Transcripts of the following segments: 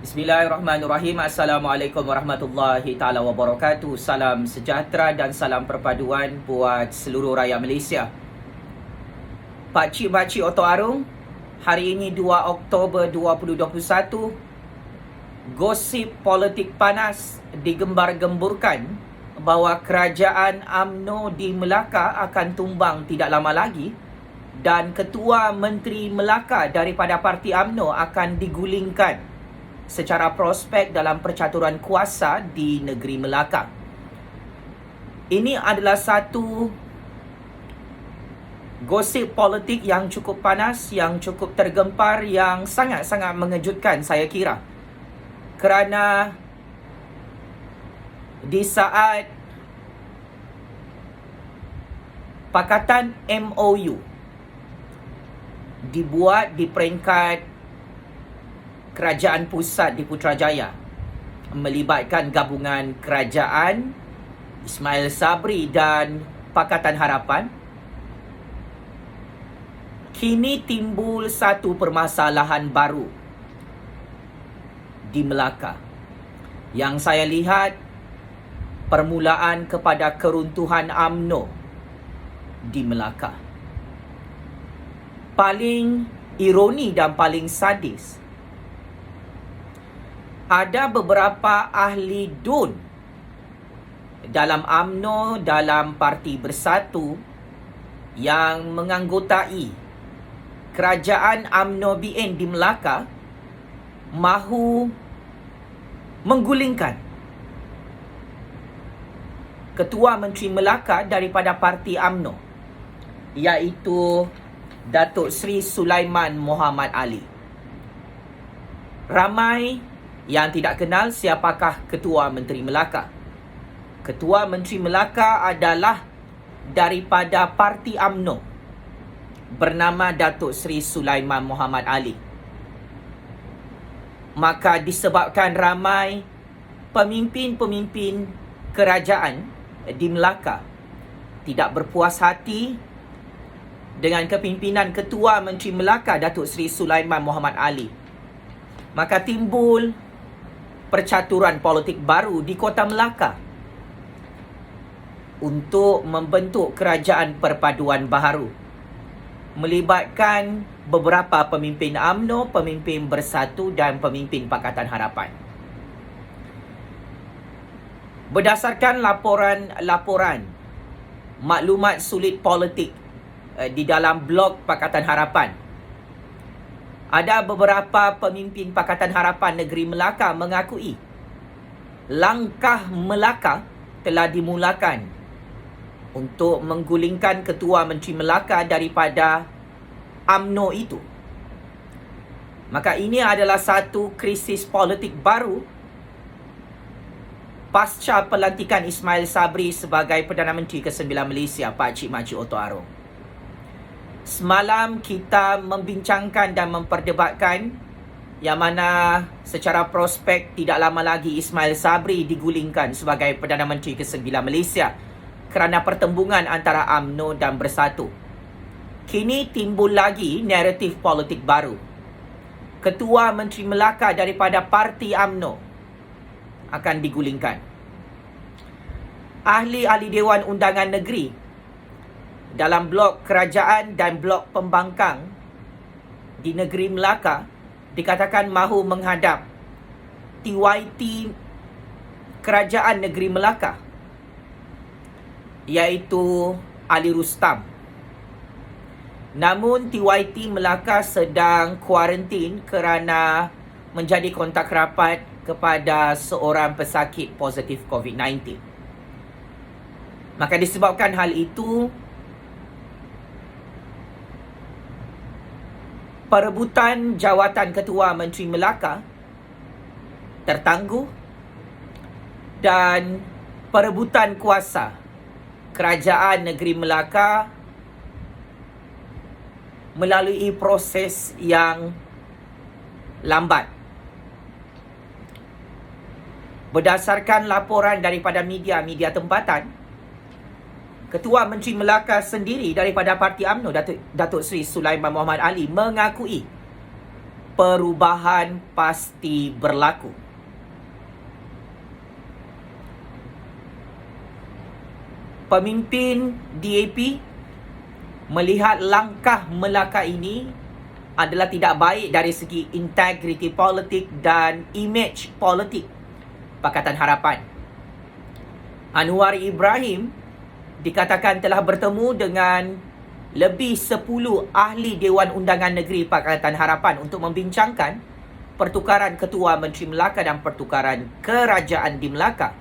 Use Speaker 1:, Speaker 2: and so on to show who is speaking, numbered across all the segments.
Speaker 1: Bismillahirrahmanirrahim. Assalamualaikum warahmatullahi taala wabarakatuh. Salam sejahtera dan salam perpaduan buat seluruh rakyat Malaysia. Pakcik-pakcik Oto Arung, hari ini 2 Oktober 2021, gosip politik panas digembar-gemburkan bahawa kerajaan UMNO di Melaka akan tumbang tidak lama lagi dan Ketua Menteri Melaka daripada parti UMNO akan digulingkan secara prospek dalam percaturan kuasa di negeri Melaka. Ini adalah satu gosip politik yang cukup panas, yang cukup tergempar, yang sangat-sangat mengejutkan saya kira. Kerana di saat pakatan MOU dibuat di peringkat Kerajaan Pusat di Putrajaya melibatkan gabungan kerajaan Ismail Sabri dan Pakatan Harapan, kini timbul satu permasalahan baru di Melaka yang saya lihat permulaan kepada keruntuhan UMNO di Melaka. Paling ironi dan paling sadis, ada beberapa ahli DUN dalam UMNO, dalam Parti Bersatu yang menganggotai kerajaan UMNO BN di Melaka mahu menggulingkan Ketua Menteri Melaka daripada Parti UMNO, iaitu Datuk Seri Sulaiman Muhammad Ali. Ramai yang tidak kenal siapakah Ketua Menteri Melaka. Ketua Menteri Melaka adalah daripada Parti UMNO, bernama Datuk Seri Sulaiman Muhammad Ali. Maka disebabkan ramai pemimpin-pemimpin kerajaan di Melaka tidak berpuas hati dengan kepimpinan Ketua Menteri Melaka Datuk Seri Sulaiman Muhammad Ali, maka timbul percaturan politik baru di Kota Melaka untuk membentuk kerajaan perpaduan baharu melibatkan beberapa pemimpin UMNO, pemimpin Bersatu dan pemimpin Pakatan Harapan. Berdasarkan laporan maklumat sulit politik di dalam blog Pakatan Harapan, ada beberapa pemimpin Pakatan Harapan Negeri Melaka mengakui langkah Melaka telah dimulakan untuk menggulingkan Ketua Menteri Melaka daripada UMNO itu. Maka ini adalah satu krisis politik baru pasca pelantikan Ismail Sabri sebagai Perdana Menteri ke-9 Malaysia, Pakcik-makcik Oto Arung. Semalam kita membincangkan dan memperdebatkan yang mana secara prospek tidak lama lagi Ismail Sabri digulingkan sebagai Perdana Menteri ke-9 Malaysia kerana pertembungan antara UMNO dan Bersatu. Kini timbul lagi naratif politik baru. Ketua Menteri Melaka daripada Parti UMNO akan digulingkan. Ahli-ahli Dewan Undangan Negeri dalam blok kerajaan dan blok pembangkang di negeri Melaka dikatakan mahu menghadap TYT Kerajaan Negeri Melaka, iaitu Ali Rustam. Namun TYT Melaka sedang kuarantin kerana menjadi kontak rapat kepada seorang pesakit positif COVID-19. Maka disebabkan hal itu, perebutan jawatan Ketua Menteri Melaka tertangguh dan perebutan kuasa Kerajaan Negeri Melaka melalui proses yang lambat. Berdasarkan laporan daripada media tempatan, Ketua Menteri Melaka sendiri daripada Parti UMNO, Datuk Seri Sulaiman Muhammad Ali, mengakui perubahan pasti berlaku. Pemimpin DAP melihat langkah Melaka ini adalah tidak baik dari segi integriti politik dan image politik Pakatan Harapan. Anwar Ibrahim dikatakan telah bertemu dengan lebih 10 ahli Dewan Undangan Negeri Pakatan Harapan untuk membincangkan pertukaran Ketua Menteri Melaka dan pertukaran Kerajaan di Melaka.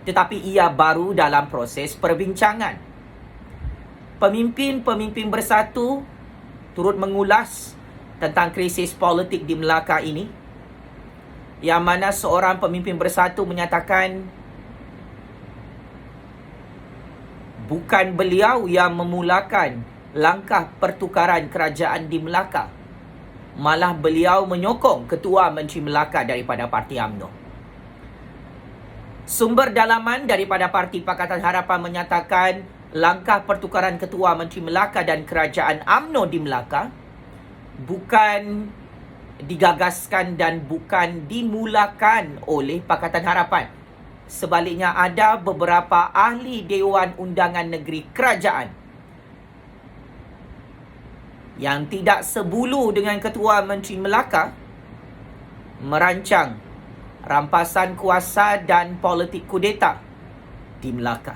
Speaker 1: Tetapi ia baru dalam proses perbincangan. Pemimpin-pemimpin bersatu turut mengulas tentang krisis politik di Melaka ini, yang mana seorang pemimpin bersatu menyatakan bukan beliau yang memulakan langkah pertukaran kerajaan di Melaka, malah beliau menyokong Ketua Menteri Melaka daripada Parti UMNO. Sumber dalaman daripada Parti Pakatan Harapan menyatakan langkah pertukaran Ketua Menteri Melaka dan Kerajaan UMNO di Melaka bukan digagaskan dan bukan dimulakan oleh Pakatan Harapan. Sebaliknya, ada beberapa ahli Dewan Undangan Negeri Kerajaan yang tidak sebulu dengan Ketua Menteri Melaka merancang rampasan kuasa dan politik kudeta di Melaka.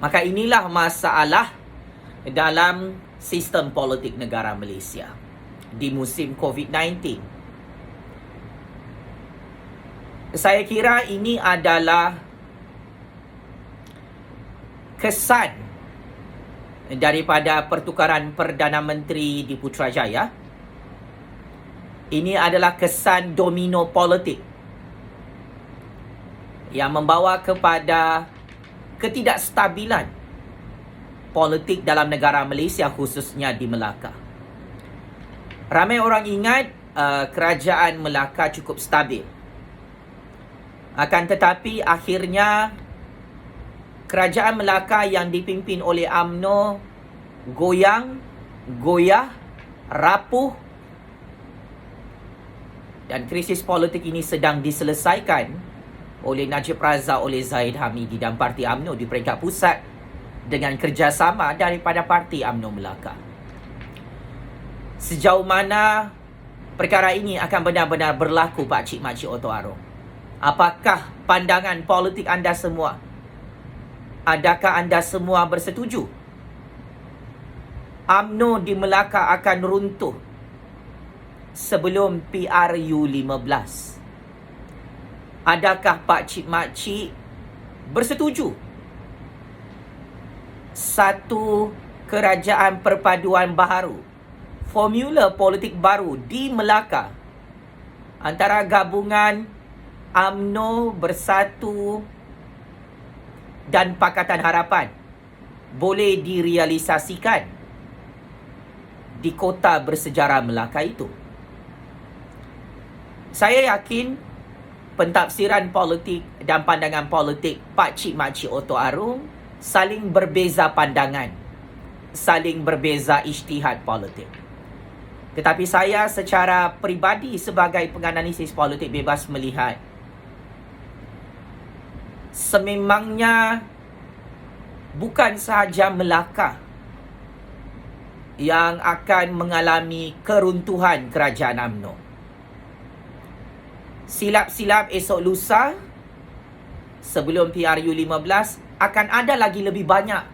Speaker 1: Maka inilah masalah dalam sistem politik negara Malaysia di musim COVID-19. Saya kira ini adalah kesan daripada pertukaran Perdana Menteri di Putrajaya. Ini adalah kesan domino politik yang membawa kepada ketidakstabilan politik dalam negara Malaysia, khususnya di Melaka. Ramai orang ingat kerajaan Melaka cukup stabil. Akan tetapi akhirnya kerajaan Melaka yang dipimpin oleh UMNO goyah, rapuh, dan krisis politik ini sedang diselesaikan oleh Najib Razak, oleh Zahid Hamidi dan Parti UMNO di peringkat pusat dengan kerjasama daripada Parti UMNO Melaka. Sejauh mana perkara ini akan benar-benar berlaku, Pak Cik Mak Cik Oto Arong? Apakah pandangan politik anda semua? Adakah anda semua bersetuju UMNO di Melaka akan runtuh sebelum PRU 15? Adakah Pak Cik Mak Cik bersetuju satu kerajaan perpaduan baharu, formula politik baru di Melaka antara gabungan UMNO Bersatu dan Pakatan Harapan boleh direalisasikan di kota bersejarah Melaka itu? Saya yakin pentafsiran politik dan pandangan politik Pak Cik Mak Cik Oto Arong saling berbeza pandangan, saling berbeza ijtihad politik. Tetapi saya secara peribadi sebagai penganalisis politik bebas melihat sememangnya bukan sahaja Melaka yang akan mengalami keruntuhan kerajaan UMNO. Silap-silap esok lusa sebelum PRU 15 akan ada lagi lebih banyak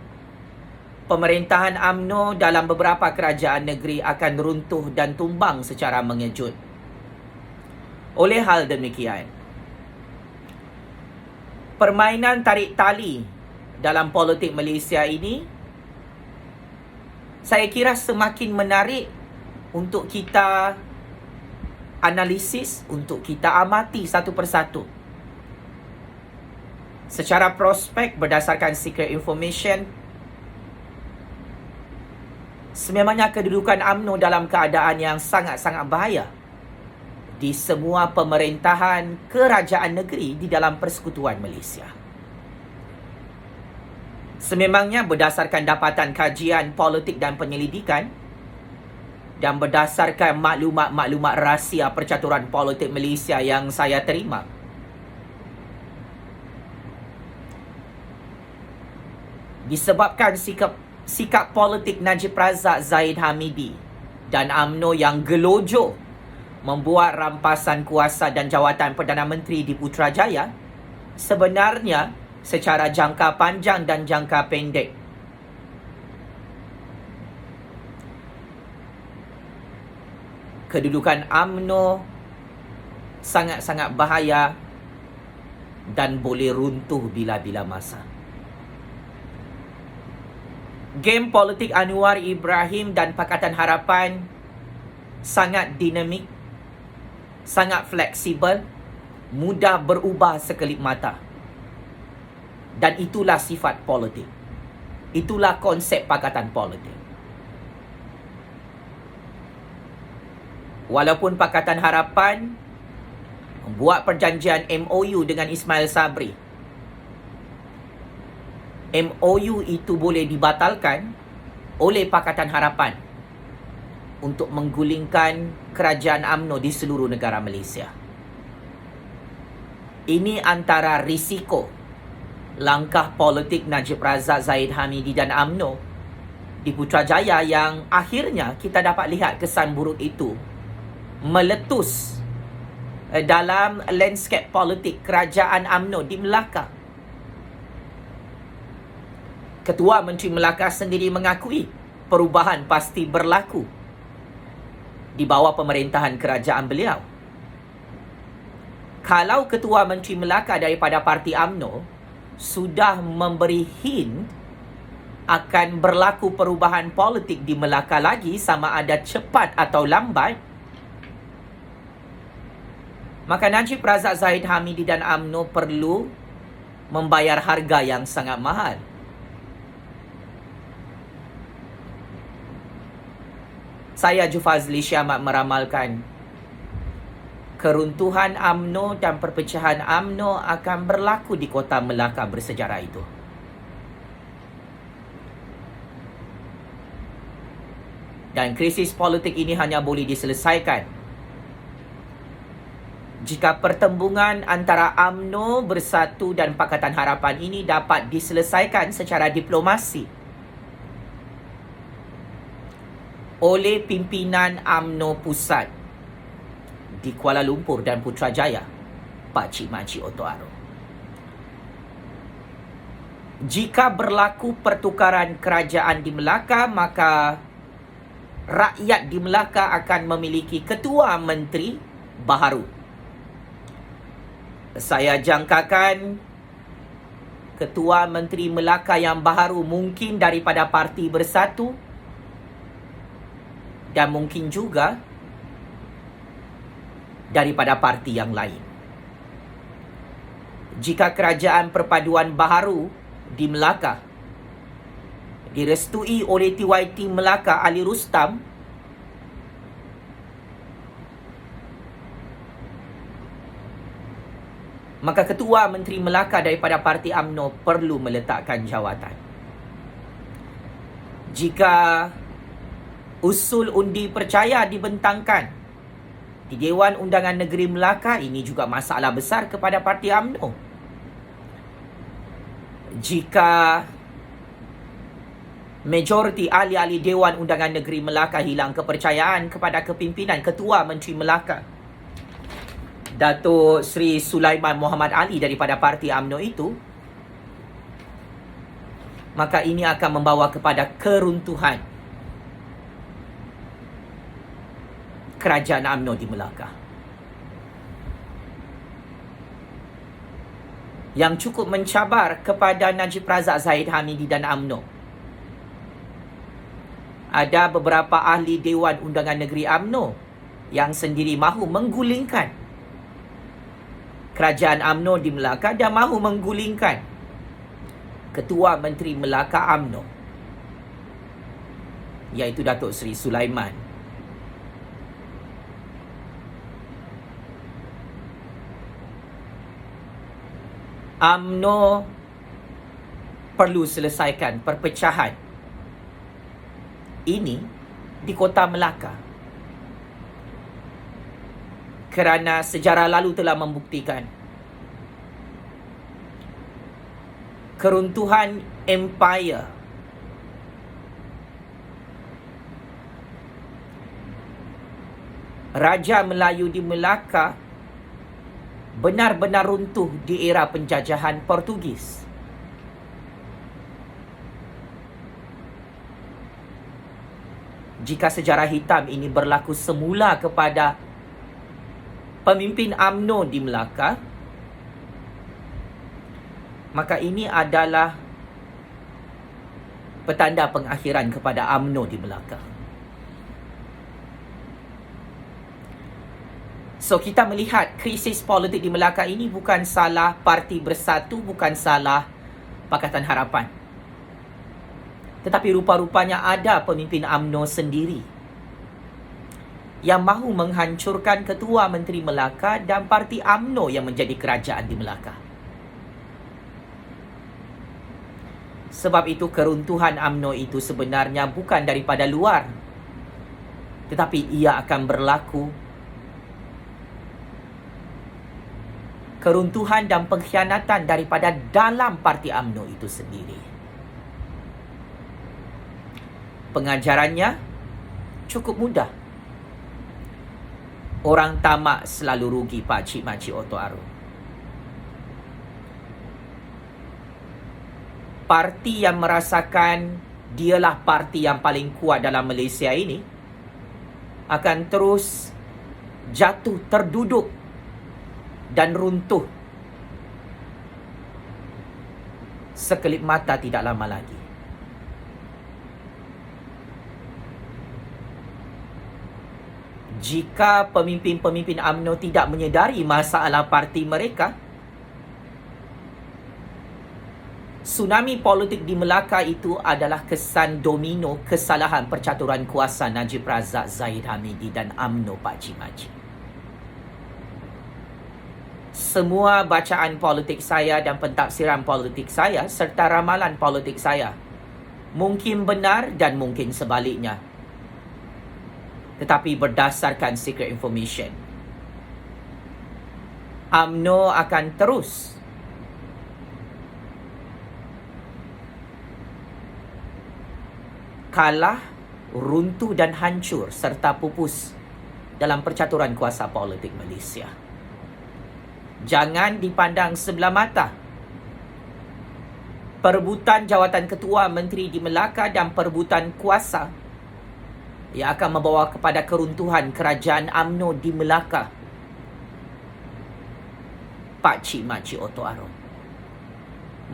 Speaker 1: pemerintahan UMNO dalam beberapa kerajaan negeri akan runtuh dan tumbang secara mengejut. Oleh hal demikian, permainan tarik tali dalam politik Malaysia ini saya kira semakin menarik untuk kita analisis, untuk kita amati satu persatu. Secara prospek berdasarkan secret information, sememangnya kedudukan UMNO dalam keadaan yang sangat-sangat bahaya di semua pemerintahan kerajaan negeri di dalam Persekutuan Malaysia. Sememangnya berdasarkan dapatan kajian politik dan penyelidikan, dan berdasarkan maklumat-maklumat rahsia percaturan politik Malaysia yang saya terima, disebabkan sikap politik Najib Razak, Zahid Hamidi dan UMNO yang gelojoh membuat rampasan kuasa dan jawatan Perdana Menteri di Putrajaya, sebenarnya secara jangka panjang dan jangka pendek kedudukan UMNO sangat-sangat bahaya dan boleh runtuh bila-bila masa. Game politik Anwar Ibrahim dan Pakatan Harapan sangat dinamik, sangat fleksibel, mudah berubah sekelip mata. Dan itulah sifat politik. Itulah konsep Pakatan Politik. Walaupun Pakatan Harapan membuat perjanjian MOU dengan Ismail Sabri, MOU itu boleh dibatalkan oleh Pakatan Harapan untuk menggulingkan kerajaan UMNO di seluruh negara Malaysia. Ini antara risiko langkah politik Najib Razak, Zahid Hamidi dan UMNO di Putrajaya yang akhirnya kita dapat lihat kesan buruk itu meletus dalam landscape politik kerajaan UMNO di Melaka. Ketua Menteri Melaka sendiri mengakui perubahan pasti berlaku di bawah pemerintahan kerajaan beliau. Kalau Ketua Menteri Melaka daripada parti UMNO sudah memberi hint akan berlaku perubahan politik di Melaka lagi, sama ada cepat atau lambat, maka Najib Razak, Zahid Hamidi dan UMNO perlu membayar harga yang sangat mahal. Saya Jufazli Syamat meramalkan keruntuhan UMNO dan perpecahan UMNO akan berlaku di kota Melaka bersejarah itu. Dan krisis politik ini hanya boleh diselesaikan jika pertembungan antara UMNO Bersatu dan Pakatan Harapan ini dapat diselesaikan secara diplomasi oleh pimpinan UMNO Pusat di Kuala Lumpur dan Putrajaya, Pak Cik Makcik Oto Aro. Jika berlaku pertukaran kerajaan di Melaka, maka rakyat di Melaka akan memiliki ketua menteri baharu. Saya jangkakan Ketua Menteri Melaka yang baharu mungkin daripada Parti Bersatu dan mungkin juga daripada parti yang lain. Jika kerajaan perpaduan baharu di Melaka direstui oleh TYT Melaka Ali Rustam, maka Ketua Menteri Melaka daripada Parti UMNO perlu meletakkan jawatan. Jika usul undi percaya dibentangkan di Dewan Undangan Negeri Melaka, ini juga masalah besar kepada Parti UMNO. Jika majoriti ahli-ahli Dewan Undangan Negeri Melaka hilang kepercayaan kepada kepimpinan Ketua Menteri Melaka, Datuk Seri Sulaiman Muhammad Ali daripada Parti UMNO itu, maka ini akan membawa kepada keruntuhan kerajaan UMNO di Melaka. Yang cukup mencabar kepada Najib Razak, Zahid Hamidi dan UMNO, ada beberapa ahli Dewan Undangan Negeri UMNO yang sendiri mahu menggulingkan kerajaan UMNO di Melaka dan mahu menggulingkan Ketua Menteri Melaka UMNO, iaitu Datuk Seri Sulaiman. UMNO perlu selesaikan perpecahan ini di Kota Melaka. Kerana sejarah lalu telah membuktikan keruntuhan empire Raja Melayu di Melaka benar-benar runtuh di era penjajahan Portugis. Jika sejarah hitam ini berlaku semula kepada pemimpin UMNO di Melaka, maka ini adalah petanda pengakhiran kepada UMNO di Melaka. So, kita melihat krisis politik di Melaka ini bukan salah Parti Bersatu, bukan salah Pakatan Harapan. Tetapi rupa-rupanya ada pemimpin UMNO sendiri yang mahu menghancurkan Ketua Menteri Melaka dan Parti UMNO yang menjadi kerajaan di Melaka. Sebab itu keruntuhan UMNO itu sebenarnya bukan daripada luar, tetapi ia akan berlaku. Keruntuhan dan pengkhianatan daripada dalam Parti UMNO itu sendiri. Pengajarannya cukup mudah. Orang tamak selalu rugi, Pakcik Makcik Oto Arum. Parti yang merasakan dialah parti yang paling kuat dalam Malaysia ini akan terus jatuh, terduduk dan runtuh sekelip mata tidak lama lagi. Jika pemimpin-pemimpin UMNO tidak menyedari masalah parti mereka, tsunami politik di Melaka itu adalah kesan domino kesalahan percaturan kuasa Najib Razak, Zahid Hamidi dan UMNO, Pakcik Makcik. Semua bacaan politik saya dan pentafsiran politik saya serta ramalan politik saya mungkin benar dan mungkin sebaliknya, tetapi berdasarkan secret information. UMNO akan terus kalah, runtuh dan hancur serta pupus dalam percaturan kuasa politik Malaysia. Jangan dipandang sebelah mata. Perebutan jawatan Ketua Menteri di Melaka dan perebutan kuasa ia akan membawa kepada keruntuhan kerajaan UMNO di Melaka, Pakcik Makcik Oto Arum.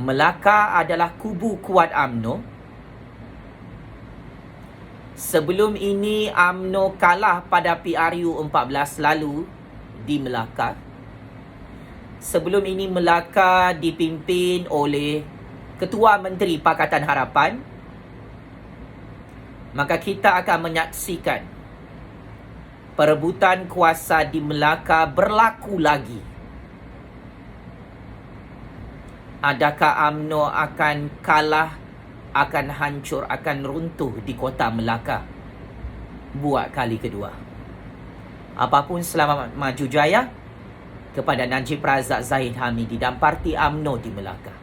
Speaker 1: Melaka adalah kubu kuat UMNO. Sebelum ini UMNO kalah pada PRU 14 lalu di Melaka. Sebelum ini Melaka dipimpin oleh Ketua Menteri Pakatan Harapan. Maka kita akan menyaksikan perebutan kuasa di Melaka berlaku lagi. Adakah UMNO akan kalah, akan hancur, akan runtuh di kota Melaka buat kali kedua? Apapun, selamat maju jaya kepada Najib Razak, Zahid Hamidi dan Parti UMNO di Melaka.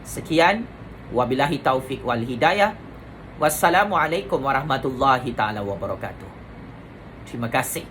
Speaker 1: Sekian, wabillahi taufik wal hidayah. Wassalamualaikum warahmatullahi taala wabarakatuh. Terima kasih.